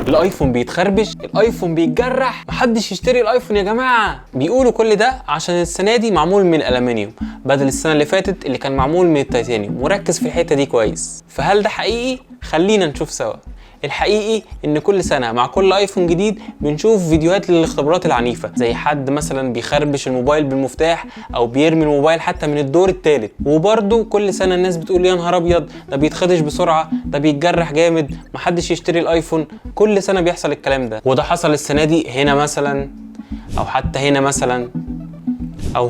الايفون بيتخربش، الايفون بيتجرح، محدش يشتري الايفون يا جماعه. بيقولوا كل ده عشان السنه دي معمول من الالومنيوم بدل السنه اللي فاتت اللي كان معمول من التيتانيوم، وركز في الحته دي كويس. فهل ده حقيقي؟ خلينا نشوف سوا. الحقيقي ان كل سنه مع كل ايفون جديد بنشوف فيديوهات للاختبارات العنيفه، زي حد مثلا بيخربش الموبايل بالمفتاح او بيرمي الموبايل حتى من الدور الثالث. وبرده كل سنه الناس بتقول يا نهار ابيض ده بيتخدش بسرعه، ده بيتجرح جامد، محدش يشتري الايفون. كل سنه بيحصل الكلام ده، وده حصل السنه دي هنا مثلا، او حتى هنا مثلا، او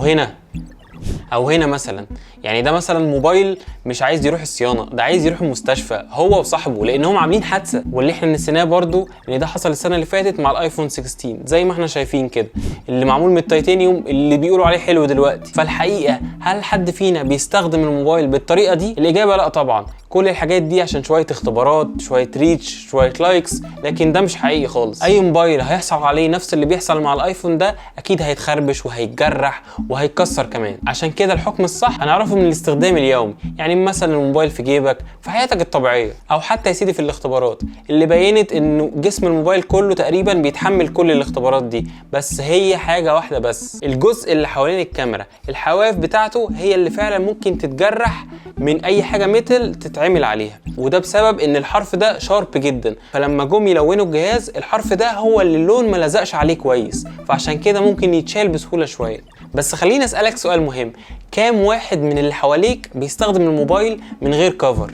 هنا مثلا. يعني ده مثلا موبايل مش عايز يروح الصيانه، ده عايز يروح المستشفى هو وصاحبه لانهم عاملين حادثه. واللي احنا نسيناه برضو ان ده حصل السنه اللي فاتت مع الايفون 16 زي ما احنا شايفين كده، اللي معمول من التيتانيوم اللي بيقولوا عليه حلو دلوقتي. فالحقيقه هل حد فينا بيستخدم الموبايل بالطريقه دي؟ الاجابه لا طبعا. كل الحاجات دي عشان شويه اختبارات، شويه ريتش، شويه لايكس، لكن ده مش حقيقي خالص. اي موبايل هيحصل عليه نفس اللي بيحصل مع الايفون ده اكيد هيتخربش وهيتجرح وهيتكسر كمان. عشان كده الحكم الصح هنعرفه من الاستخدام اليومي، يعني مثلا الموبايل في جيبك في حياتك الطبيعيه، او حتى يا سيدي في الاختبارات اللي بينت انه جسم الموبايل كله تقريبا بيتحمل كل الاختبارات دي. بس هي حاجه واحده بس، الجزء اللي حوالين الكاميرا، الحواف بتاعته هي اللي فعلا ممكن تتجرح من اي حاجه ميتال تتعمل عليها. وده بسبب ان الحرف ده شارب جدا، فلما جم يلونوا الجهاز الحرف ده هو اللي اللون ما لزقش عليه كويس، فعشان كده ممكن يتشال بسهوله شويه. بس خليني اسالك سؤال مهم، كام واحد من اللي حواليك بيستخدم الموبايل من غير كفر؟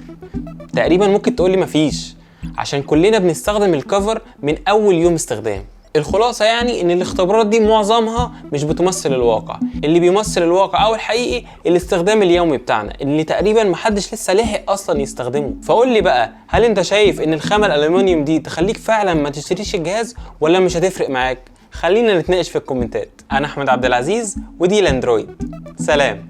تقريبا ممكن تقولي مفيش، عشان كلنا بنستخدم الكفر من اول يوم استخدام. الخلاصه يعني ان الاختبارات دي معظمها مش بتمثل الواقع، اللي بيمثل الواقع او الحقيقي الاستخدام اليومي بتاعنا اللي تقريبا محدش لسه لحق اصلا يستخدمه. فقول لي بقى، هل انت شايف ان الخامه الالومنيوم دي تخليك فعلا ما تشتريش الجهاز ولا مش هتفرق معاك؟ خلينا نتناقش في الكومنتات. انا احمد عبد العزيز ودي الاندرويد. سلام.